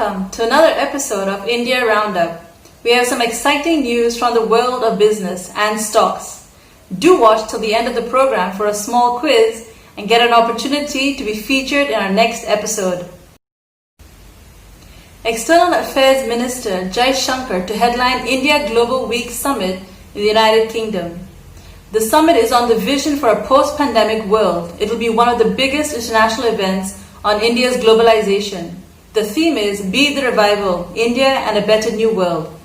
Welcome to another episode of India Roundup. We have some exciting news from the world of business and stocks. Do watch till the end of the program for a small quiz and get an opportunity to be featured in our next episode. External Affairs Minister Jaishankar to headline India Global Week Summit in the United Kingdom. The summit is on the vision for a post-pandemic world. It will be one of the biggest international events on India's globalization. The theme is Be the Revival, India and a Better New World.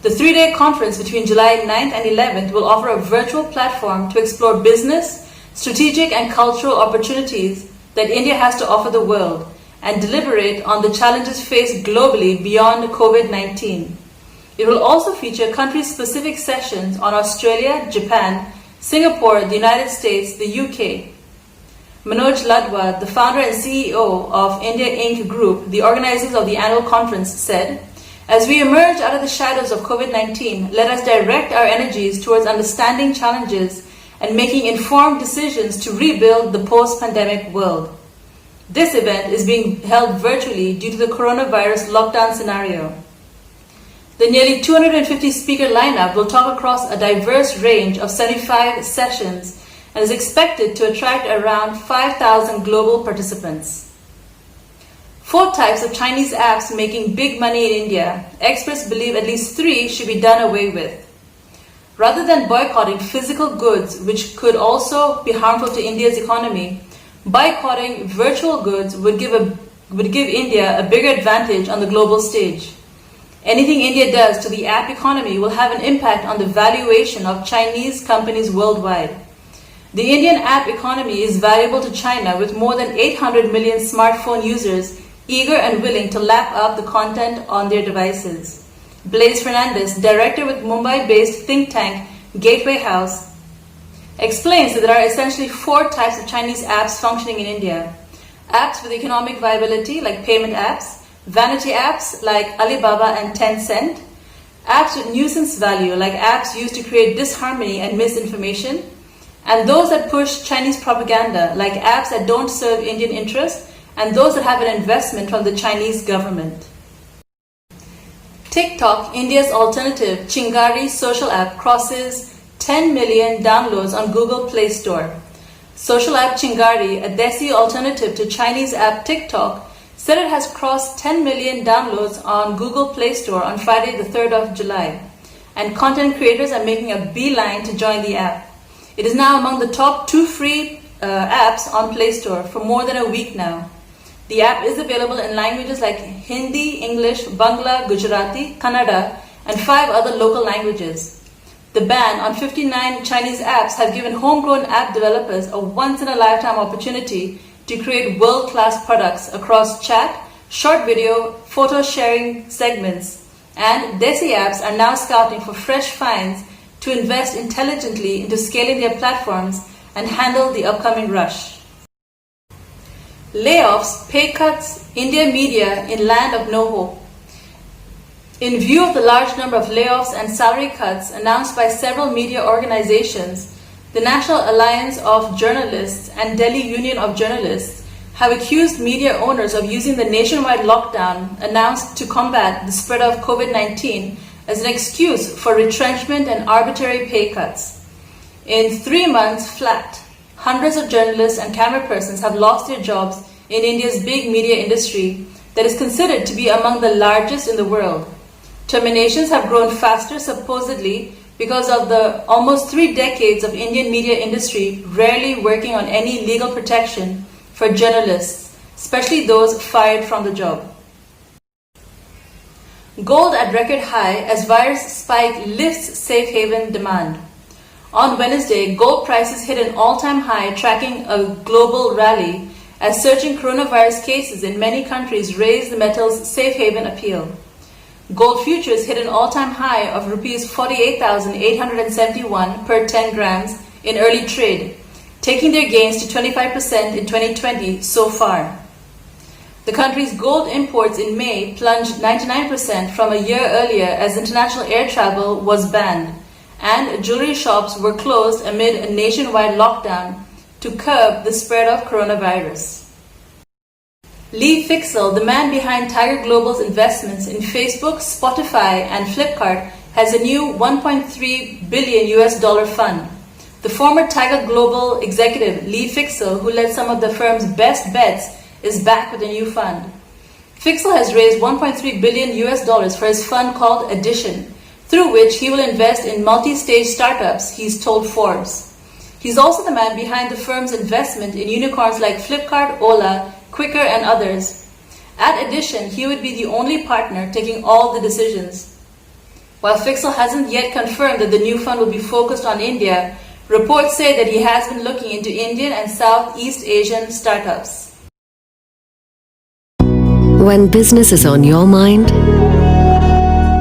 The three-day conference between July 9th and 11th will offer a virtual platform to explore business, strategic and cultural opportunities that India has to offer the world and deliberate on the challenges faced globally beyond COVID-19. It will also feature country-specific sessions on Australia, Japan, Singapore, the United States, the UK. Manoj Ladwa, the founder and CEO of India Inc. Group, the organizers of the annual conference, said, "As we emerge out of the shadows of COVID-19, let us direct our energies towards understanding challenges and making informed decisions to rebuild the post-pandemic world." This event is being held virtually due to the coronavirus lockdown scenario. The nearly 250 speaker lineup will talk across a diverse range of 75 sessions and is expected to attract around 5,000 global participants. 4 types of Chinese apps making big money in India. Experts believe at least 3 should be done away with. Rather than boycotting physical goods, which could also be harmful to India's economy, boycotting virtual goods would give India a bigger advantage on the global stage. Anything India does to the app economy will have an impact on the valuation of Chinese companies worldwide. The Indian app economy is valuable to China with more than 800 million smartphone users eager and willing to lap up the content on their devices. Blaise Fernandez, director with Mumbai-based think tank Gateway House, explains that there are essentially 4 types of Chinese apps functioning in India. Apps with economic viability like payment apps, vanity apps like Alibaba and Tencent, apps with nuisance value like apps used to create disharmony and misinformation, and those that push Chinese propaganda like apps that don't serve Indian interests and those that have an investment from the Chinese government. TikTok, India's alternative Chingari social app, crosses 10 million downloads on Google Play Store. Social app Chingari, a Desi alternative to Chinese app TikTok, said it has crossed 10 million downloads on Google Play Store on Friday the 3rd of July, and content creators are making a beeline to join the app. It is now among the top 2 free apps on Play Store for more than a week now. The app is available in languages like Hindi, English, Bangla, Gujarati, Kannada, and 5 other local languages. The ban on 59 Chinese apps has given homegrown app developers a once-in-a-lifetime opportunity to create world-class products across chat, short video, photo sharing segments, and Desi apps are now scouting for fresh finds to invest intelligently into scaling their platforms and handle the upcoming rush. Layoffs, pay cuts, India media in land of no hope. In view of the large number of layoffs and salary cuts announced by several media organizations, the National Alliance of Journalists and Delhi Union of Journalists have accused media owners of using the nationwide lockdown announced to combat the spread of COVID-19 as an excuse for retrenchment and arbitrary pay cuts. In 3 months flat, hundreds of journalists and camera persons have lost their jobs in India's big media industry that is considered to be among the largest in the world. Terminations have grown faster, supposedly because of the almost 3 decades of Indian media industry rarely working on any legal protection for journalists, especially those fired from the job. Gold at record high as virus spike lifts safe haven demand. On Wednesday, gold prices hit an all-time high, tracking a global rally as surging coronavirus cases in many countries raised the metal's safe haven appeal. Gold futures hit an all-time high of rupees 48,871 per 10 grams in early trade, taking their gains to 25% in 2020 so far. The country's gold imports in May plunged 99% from a year earlier as international air travel was banned, and jewelry shops were closed amid a nationwide lockdown to curb the spread of coronavirus. Lee Fixel, the man behind Tiger Global's investments in Facebook, Spotify, and Flipkart, has a new $1.3 billion US fund. The former Tiger Global executive Lee Fixel, who led some of the firm's best bets, is back with a new fund. Fixel has raised $1.3 billion US for his fund called Addition, through which he will invest in multi-stage startups, he's told Forbes. He's also the man behind the firm's investment in unicorns like Flipkart, Ola, Quicker, and others. At Addition, he would be the only partner taking all the decisions. While Fixel hasn't yet confirmed that the new fund will be focused on India, reports say that he has been looking into Indian and Southeast Asian startups. When business is on your mind,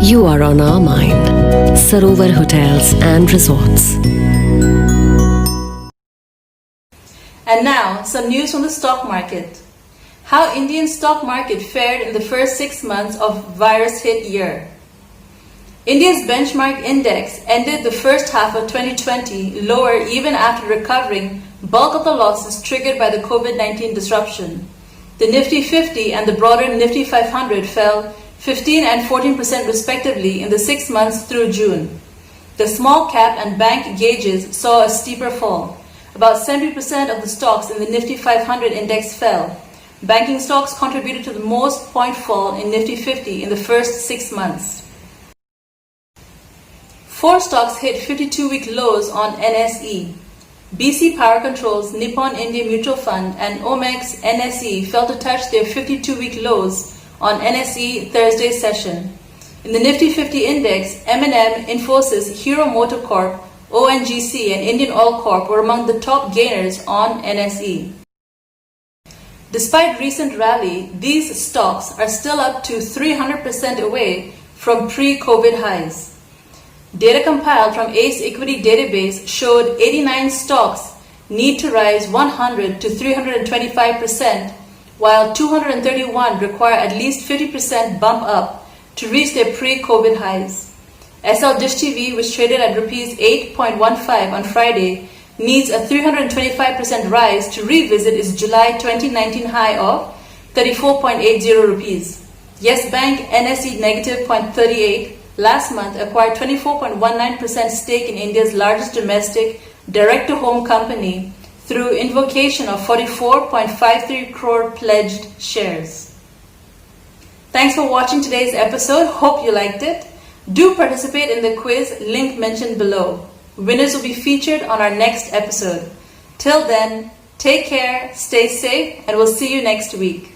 you are on our mind. Sarovar Hotels and Resorts. And now, some news from the stock market. How Indian stock market fared in the first 6 months of virus-hit year. India's benchmark index ended the first half of 2020 lower even after recovering bulk of the losses triggered by the COVID-19 disruption. The Nifty 50 and the broader Nifty 500 fell 15 and 14% respectively in the 6 months through June. The small cap and bank gauges saw a steeper fall. About 70% of the stocks in the Nifty 500 index fell. Banking stocks contributed to the most point fall in Nifty 50 in the first 6 months. 4 stocks hit 52-week lows on NSE. BC Power Control's Nippon India Mutual Fund and Omex NSE fell to touch their 52-week lows on NSE Thursday session. In the Nifty 50 index, M&M, Infosys, Hero MotoCorp, ONGC, and Indian Oil Corp were among the top gainers on NSE. Despite recent rally, these stocks are still up to 300% away from pre-COVID highs. Data compiled from ACE Equity Database showed 89 stocks need to rise 100 to 325%, while 231 require at least 50% bump up to reach their pre-COVID highs. SL Dish TV, which traded at Rs 8.15 on Friday, needs a 325% rise to revisit its July 2019 high of 34.80 rupees. Yes Bank NSE negative 0.38 last month acquired 24.19% stake in India's largest domestic direct-to-home company through invocation of 44.53 crore pledged shares. Thanks for watching today's episode. Hope you liked it. Do participate in the quiz link mentioned below. Winners will be featured on our next episode. Till then, take care, stay safe, and we'll see you next week.